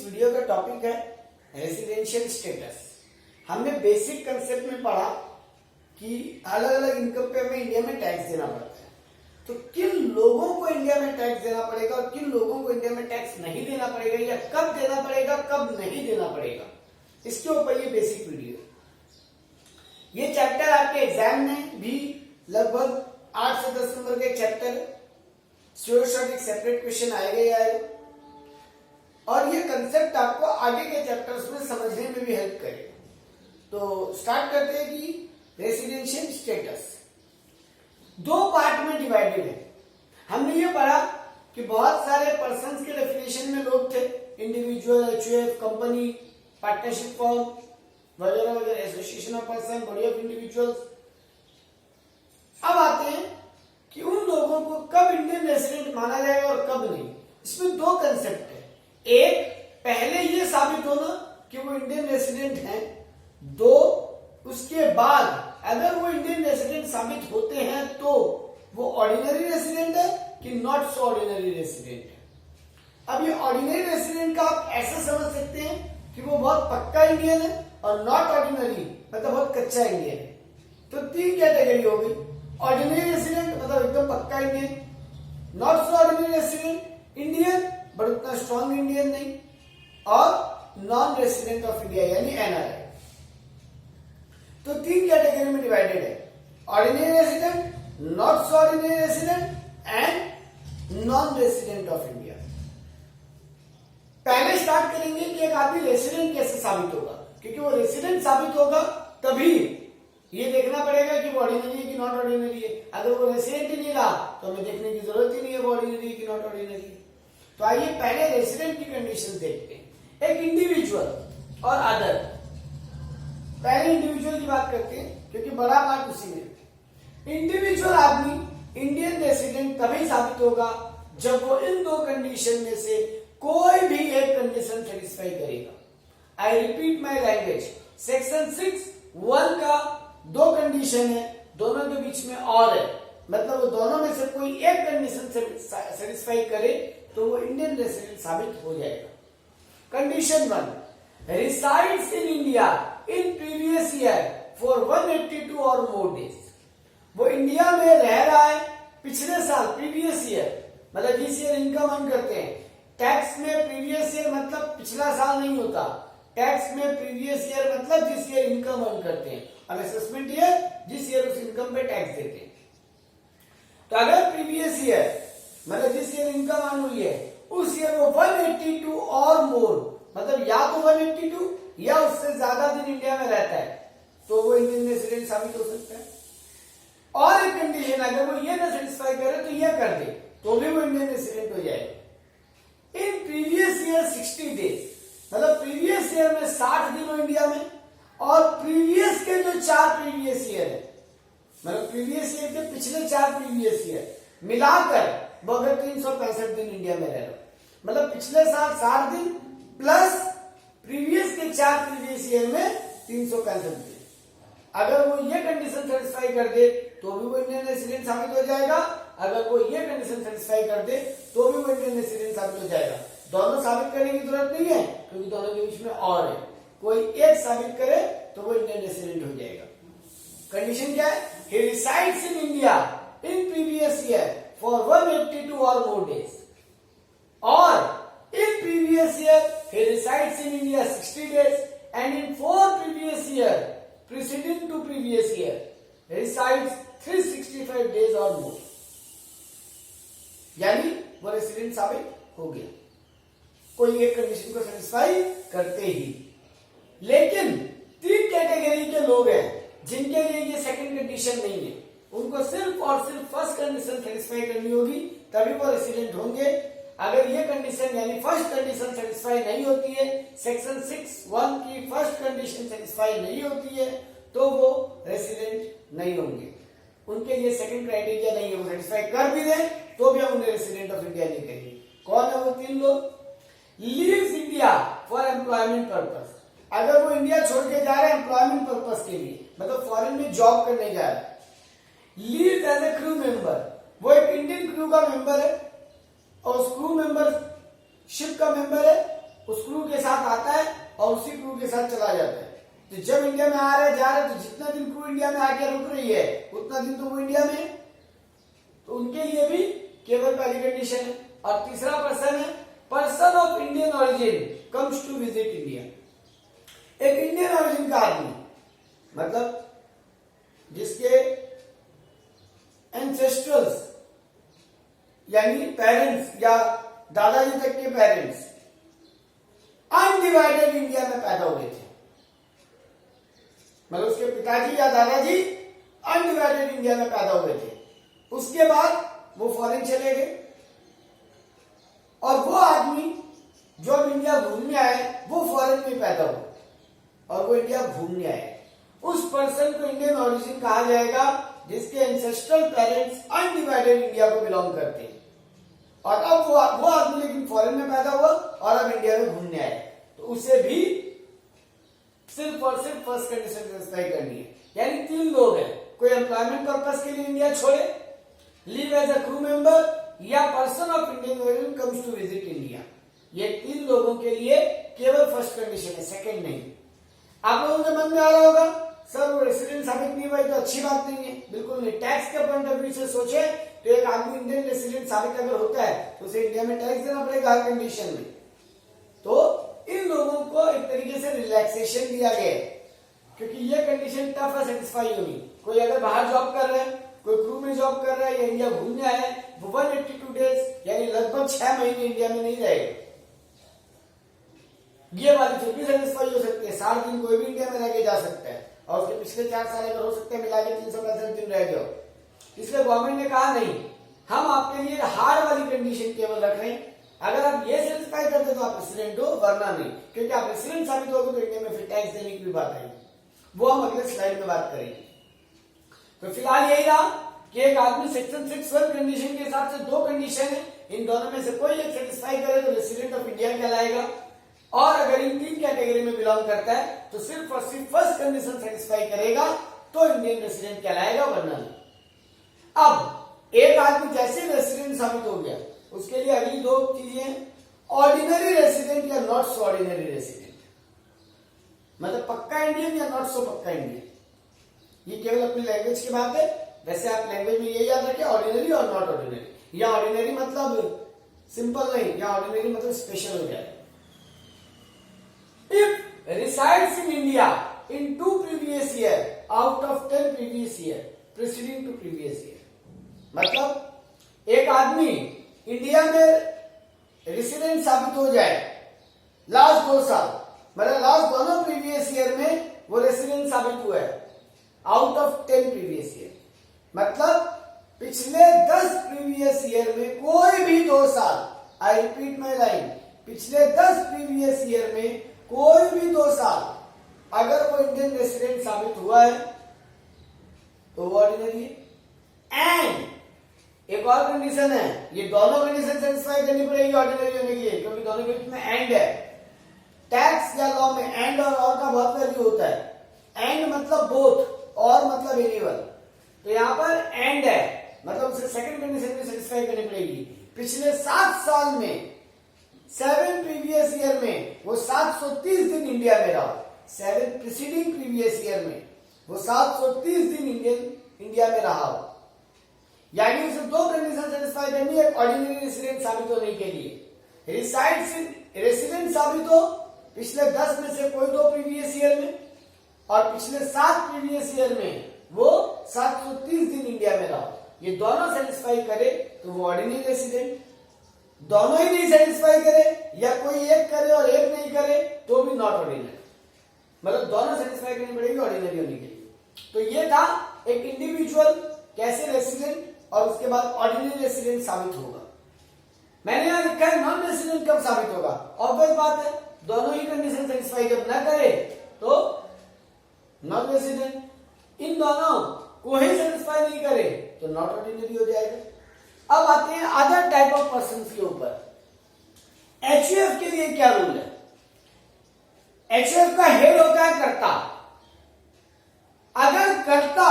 Video का topic है residential status. हमने बेसिक कंसेप्ट में पढ़ा कि अलग अलग इनकम पे हमें इंडिया में टैक्स देना पड़ता है, तो किन लोगों को इंडिया में टैक्स देना पड़ेगा और किन लोगों को इंडिया में टैक्स नहीं देना पड़ेगा, या कब देना पड़ेगा कब नहीं देना पड़ेगा, इसके ऊपर ये बेसिक वीडियो। ये चैप्टर आपके एग्जाम में भी लगभग 8 से 10 नंबर के चैप्टर श्योर शॉर्ट एक सेपरेट क्वेश्चन आएगा ही आएगा, और ये कंसेप्ट आपको आगे के चैप्टर्स में समझने में भी हेल्प करेगा। तो स्टार्ट करते हैं कि रेसिडेंशियल स्टेटस दो पार्ट में डिवाइडेड है। हमने ये पढ़ा कि बहुत सारे पर्सन्स के डेफिनेशन में लोग थे, individual, HUF, company, partnership form वगैरह वगैरह, association of person, body of individuals. अब आते हैं कि उन लोगों को कब इंडियन रेसिडेंट माना जाएगा और कब नहीं। इसमें दो कंसेप्ट है, एक पहले ये साबित होना कि वो इंडियन रेसिडेंट हैं, दो उसके बाद अगर वो इंडियन रेसिडेंट साबित होते हैं तो वो ऑर्डिनरी रेसिडेंट है कि नॉट सो ऑर्डिनरी रेसिडेंट है। अब ये ऑर्डिनरी रेसिडेंट का आप ऐसा समझ सकते हैं कि वो बहुत पक्का इंडियन है, और नॉट ऑर्डिनरी मतलब बहुत कच्चा इंडियन है। तो तीन कैटेगरी हो गई, ऑर्डिनरी रेसिडेंट मतलब एकदम पक्का Indian, not so ordinary resident Indian but उतना स्ट्रॉन्ग इंडियन नहीं, और नॉन रेसिडेंट ऑफ इंडिया यानी एनआरआई। तो तीन कैटेगरी में डिवाइडेड है, ordinary resident, not so ordinary resident and non resident of India. पहले स्टार्ट करेंगे कि एक आदमी रेसिडेंट कैसे साबित होगा, क्योंकि वो रेसिडेंट साबित होगा तभी ये देखना पड़ेगा कि वो ऑर्डिनरी है कि नॉट ऑर्डिनरी है। अगर वो रेसिडेंट ही नहीं रहा तो हमें देखने की जरूरत ही नहीं है वो ऑर्डिनरी है कि नॉट ऑर्डिनरी है। तो आइए पहले रेसिडेंट की कंडीशन देखते हैं, एक इंडिविजुअल और अदर। पहले इंडिविजुअल की बात करते हैं क्योंकि बड़ा पार्ट उसी में। इंडिविजुअल आदमी इंडियन रेसिडेंट तभी साबित होगा जब वो इन दो कंडीशन में से कोई भी एक कंडीशन सेटिस्फाई करेगा। I repeat my language, section 6(1) का दो कंडीशन है, दोनों के बीच में और है, मतलब वो दोनों में से कोई एक कंडीशन सेटिस्फाई करे तो वो इंडियन रेसिडेंट साबित हो जाएगा। Condition 1, resides in India in previous year for 182 or more days। वो इंडिया में रह रहा है पिछले साल, प्रीवियस ईयर मतलब जिस ईयर इनकम अर्न करते हैं। टैक्स में प्रीवियस ईयर मतलब पिछला साल नहीं होता, टैक्स में प्रीवियस ईयर मतलब जिस ईयर इनकम अर्न करते हैं, और असेसमेंट ईयर जिस ईयर उस इनकम पे टैक्स देते हैं। तो अगर प्रीवियस ईयर मतलब जिस ईयर इनकम अर्न हुई है उस ईयर वो 182 और मोर मतलब या तो 182 या उससे ज्यादा दिन इंडिया में रहता है तो वो इंडियन रेसिडेंट साबित हो सकता है। और एक कंडीशन, अगर वो ये ना सेटिस्फाई करे तो ये कर दे तो भी वो इंडियन रेसिडेंट हो जाएगा। इन प्रीवियस ईयर 60 डेज मतलब प्रीवियस ईयर में 60 दिन हो इंडिया में, और प्रीवियस के जो 4 प्रीवियस ईयर है मतलब प्रीवियस ईयर के पिछले 4 प्रीवियस ईयर मिलाकर वो अगर 365 दिन इंडिया में रह रहा, मतलब पिछले साल 60 दिन प्लस प्रीवियस के 4 प्रीवियस ईयर में 365 दिन। अगर वो ये कंडीशन सेटिस्फाई कर दे तो भी वो इंडियन रेसिडेंट साबित हो जाएगा, अगर वो ये कंडीशन सेटिस्फाई कर दे तो भी वो इंडियन रेसिडेंट साबित हो जाएगा। दोनों साबित करने की जरूरत नहीं है क्योंकि दोनों के बीच में और है, कोई एक साबित करे तो वो इंडियन रेसिडेंट हो जाएगा। कंडीशन क्या है, he resides in India in previous year for 182 or more days, और in previous year he resides in India 60 days, and in 4 previous year preceding to previous year resides 365 days or more, यानी वो resident साबित हो गया कोई एक condition को satisfy करते ही। लेकिन 3 कैटेगरी के लोग हैं जिनके लिए ये सेकंड कंडीशन नहीं है, उनको सिर्फ और सिर्फ फर्स्ट कंडीशन सेटिस्फाई करनी होगी तभी वो रेसिडेंट होंगे। अगर ये कंडीशन यानी फर्स्ट कंडीशन सेटिस्फाई नहीं होती है, सेक्शन 6(1) की फर्स्ट कंडीशन सेटिस्फाई नहीं होती है तो वो रेसिडेंट नहीं होंगे। उनके लिए सेकंड क्राइटेरिया नहीं है, वो सेटिस्फाई कर भी दें तो भी हम उन्हें रेसिडेंट ऑफ इंडिया नहीं कहेंगे। कौन है वो 3 लोग, leaves India for employment purpose, अगर वो इंडिया छोड़ के जा रहे हैं एम्प्लॉयमेंट पर्पस के लिए मतलब फॉरेन में जॉब करने जा रहे हैं। Leaves as a crew member, वो एक इंडियन क्रू का मेंबर है और उस क्रू मेंबर शिप का मेंबर है उस क्रू के साथ आता है और उसी क्रू के साथ चला जाता है। तो जब इंडिया में आ रहा है जा रहा है तो जितना दिन क्रू इंडिया में आके रुक रही है उतना दिन तो वो इंडिया में, तो उनके लिए भी केवल पहली कंडीशन है। और तीसरा पर्सन है person of Indian origin comes to visit India. एक इंडियन ऑरिजिन का आदमी मतलब जिसके एंसेस्ट्रल्स यानी पेरेंट्स या दादाजी तक के पेरेंट्स अनडिवाइडेड इंडिया में पैदा हुए थे, मतलब उसके पिताजी या दादाजी अनडिवाइडेड इंडिया में पैदा हुए थे, उसके बाद वो फॉरेन चले गए और वो आदमी जो अब इंडिया घूमने आए वो फॉरेन में पैदा हुआ और वो इंडिया घूमने आए, उस पर्सन को इंडियन ऑरिजिन कहा जाएगा जिसके एंसेस्ट्रल पेरेंट्स अनडिवाइडेड इंडिया को बिलोंग करते हैं। और अब वो आदमी लेकिन फॉरेन में पैदा हुआ और अब इंडिया में घूमने आए, तो उसे भी सिर्फ और सिर्फ फर्स्ट कंडीशन सेटिस्फाई करनी है। यानी 3 लोग हैं, कोई एम्प्लॉयमेंट पर्पस के लिए इंडिया छोड़े, leave as a crew member या person of Indian origin comes to visit India. ये 3 लोगों के लिए केवल फर्स्ट कंडीशन है, सेकंड नहीं। आप लोगों के मन में आ रहा होगा सर वो रेसिडेंट साबित नहीं हुआ तो अच्छी बात नहीं है। बिल्कुल नहीं, टैक्स के पॉइंट ऑफ व्यू से सोचे तो एक आदमी इंडियन रेसिडेंट साबित अगर होता है तो उसे इंडिया में टैक्स देना पड़ेगा हर कंडीशन में। तो इन लोगों को एक तरीके से रिलैक्सेशन दिया गया है क्योंकि ये कंडीशन टफ है सेटिस्फाई होगी। कोई अगर बाहर जॉब कर रहा है, कोई क्रू में जॉब कर रहा है या इंडिया घूमने आया है, वो 182 डेज यानी लगभग 6 महीने इंडिया में नहीं रहेगा। ये वाली फिर भी सेटिस्फाई हो सकती है, 60 दिन कोई भी इंडिया में रह के जा सकता है और उसके पिछले 4 साल अगर हो सकते हैं मिला के 365 दिन रह गए। इसलिए गवर्नमेंट ने कहा नहीं, हम आपके लिए हार्ड वाली कंडीशन केवल रख रहे हैं, अगर आप ये सेटिस्फाई करते तो आप रेसिडेंट हो, वरना नहीं, क्योंकि आप रेसिडेंट साबित होगे तो इंडिया में फिर टैक्स देने की भी बात आएगी, वो हम अगले स्लाइड में बात करेंगे। तो फिलहाल यही रहा कि एक आदमी सेक्शन 6(1) कंडीशन के हिसाब से 2 कंडीशन है, इन दोनों में से कोई एक सेटिस्फाई करे तो रेसिडेंट ऑफ इंडिया कहलाएगा, और अगर इन 3 कैटेगरी में बिलोंग करता है तो सिर्फ और सिर्फ फर्स्ट कंडीशन सेटिस्फाई करेगा तो इंडियन रेसिडेंट कहलाएगा, वरना नहीं। अब एक आदमी जैसे रेसिडेंट साबित हो गया उसके लिए अगली 2 चीजें, ऑर्डिनरी रेसिडेंट या नॉट सो ऑर्डिनरी रेसिडेंट, मतलब पक्का इंडियन या नॉट सो पक्का इंडियन। ये केवल अपनी लैंग्वेज की बात है, वैसे आप लैंग्वेज में ये याद रखें ऑर्डिनरी और नॉट ऑर्डिनरी। या ऑर्डिनरी मतलब सिंपल नहीं, या ऑर्डिनरी मतलब स्पेशल हो जाए। If resides in India in 2 previous year out of 10 previous year preceding to previous year, मतलब एक आदमी इंडिया में रेसिडेंट साबित हो जाए लास्ट 2 साल, मतलब लास्ट दोनों प्रीवियस ईयर में वो रेसिडेंट साबित हुआ है आउट ऑफ 10 प्रीवियस ईयर, मतलब पिछले 10 प्रीवियस ईयर में कोई भी 2 साल, आई रिपीट माई लाइन, पिछले 10 प्रीवियस ईयर में कोई भी 2 साल अगर वो इंडियन रेसिडेंट साबित हुआ है तो वो ऑर्डिनरी है। एंड एक और कंडीशन है, ये दोनों कंडीशन सेटिस्फाई करनी पड़ेगी ऑर्डिनरी होने के लिए, क्योंकि दोनों के बीच में एंड है। टैक्स या लॉ में एंड और का बहुत वैल्यू होता है। एंड मतलब बोथ और मतलब एनिवल, तो यहां पर एंड है मतलब उसे सेकंड कंडीशन भी सेटिस्फाई करनी पड़ेगी। पिछले 7 साल में 7 प्रीवियस ईयर में वो 730 दिन इंडिया में रहा, 7 प्रीसीडिंग प्रीवियस ईयर में वो 730 दिन इंडिया में रहा, यानी उसे 2 कंडीशन सेटिस्फाई करनी है ऑर्डिनरी रेसिडेंट साबित होने के लिए। रेसिडेंट साबित हो पिछले 10 में से कोई 2 प्रीवियस ईयर में, और पिछले 7 प्रीवियस ईयर में वो 730 दिन इंडिया में रहा, ये दोनों सेटिस्फाई करे तो वो ऑर्डिनरी रेसिडेंट। दोनों ही नहीं सेटिस्फाई करे या कोई एक करे और एक नहीं करे तो भी नॉट ऑर्डिनरी, मतलब दोनों सेटिस्फाई करनी पड़ेगी ऑर्डिनरी होने के लिए। तो ये था एक इंडिविजुअल कैसे रेसिडेंट और उसके बाद ऑर्डिनरी रेसिडेंट साबित होगा। मैंने यहां लिखा है नॉन रेसिडेंट कब साबित होगा, ऑब्वियस बात है दोनों ही कंडीशन सेटिस्फाई जब ना करे तो नॉन रेसिडेंट, इन दोनों को ही सेटिस्फाई नहीं करे तो नॉट ऑर्डिनरी हो जाएगा। अब आते हैं अदर टाइप ऑफ पर्सन के ऊपर। एचयूएफ के लिए क्या रूल है? एचयूएफ का हेड होता है कर्ता। अगर कर्ता,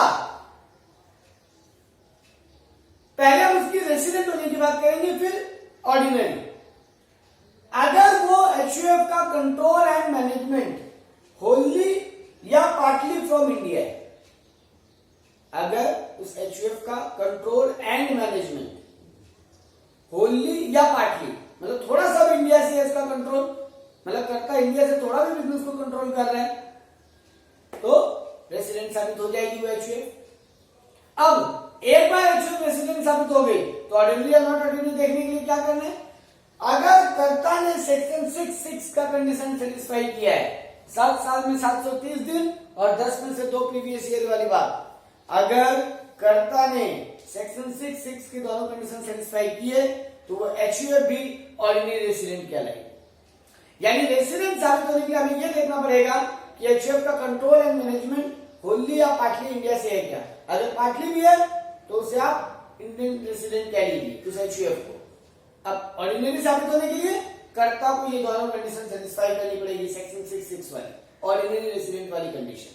पहले हम उसकी रेसिडेंट होने की बात करेंगे फिर ऑर्डिनरी। अगर वो HUF का कंट्रोल एंड मैनेजमेंट होली या पार्टली फ्रॉम इंडिया है, अगर उस HUF का कंट्रोल एंड मैनेजमेंट होली या पार्टली, मतलब थोड़ा सा भी इंडिया से इसका कंट्रोल, मतलब करता इंडिया से थोड़ा भी बिजनेस को कंट्रोल कर रहा है, तो रेसिडेंट साबित हो जाएगी वो HUF। अब एक बार HUF रेसिडेंट साबित हो गई तो ऑर्डिनरी या नॉट ऑर्डिनरी देखने के लिए क्या करना है, अगर कर्ता ने सेक्शन 6(6) का कंडीशन सेटिस्फाई किया है, 7 साल में 730 दिन और 10 में से 2 प्रीवियस ईयर वाली बात, अगर कर्ता ने सेक्शन 6(6) के दोनों कंडीशन सेटिस्फाई किए तो वो HUF भी ऑर्डिनरी रेसिडेंट कहलाएगी। यानी रेसिडेंट साबित होने के लिए हमें यह देखना पड़ेगा कि HUF का कंट्रोल एंड मैनेजमेंट होली या पार्टली इंडिया से है क्या। अगर पार्टली भी है तो उसे आप इंडियन रेसिडेंट कह लीजिए उस HUF को। अब ऑर्डिनरी साबित होने के लिए कर्ता को ये दोनों कंडीशन सेटिस्फाई करनी पड़ेगी, सेक्शन 6(6) वाली ऑर्डिनरी रेसिडेंट वाली कंडीशन,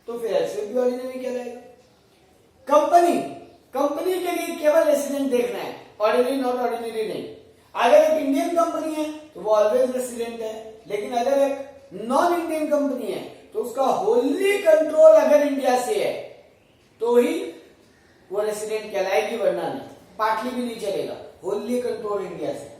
तो फिर HUF भी ऑर्डिनरी कहलाएगा। कंपनी के लिए केवल रेसिडेंट देखना है, ऑर्डिनरी नॉट ऑर्डिनरी नहीं। अगर एक इंडियन कंपनी है तो वो ऑलवेज रेसिडेंट है, लेकिन अगर एक नॉन इंडियन कंपनी है तो उसका होली कंट्रोल अगर इंडिया से है तो ही वो रेसिडेंट कहलाएगी, वरना नहीं, पार्टली भी नहीं चलेगा, होली कंट्रोल इंडिया से।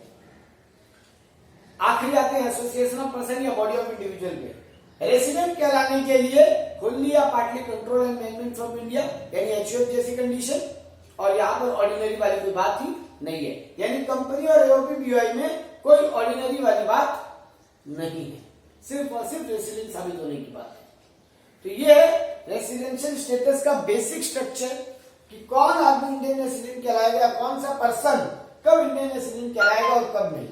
आखिरी आते हैं एसोसिएशन ऑफ पर्सन या बॉडी ऑफ इंडिविजुअल पे। रेसिडेंट कहलाने के लिए होली या partly control and management from India यानी HUF जैसी कंडीशन, और यहाँ पर ऑर्डिनरी वाली कोई बात ही नहीं है, यानी कंपनी और AOP में कोई ऑर्डिनरी वाली बात नहीं है, सिर्फ और सिर्फ रेसिडेंट साबित होने की बात है। तो ये है रेसिडेंशियल स्टेटस का बेसिक स्ट्रक्चर कि कौन आदमी इंडियन रेसिडेंट कहलाएगा, कौन सा पर्सन कब इंडियन रेसिडेंट कहलाएगा और कब नहीं।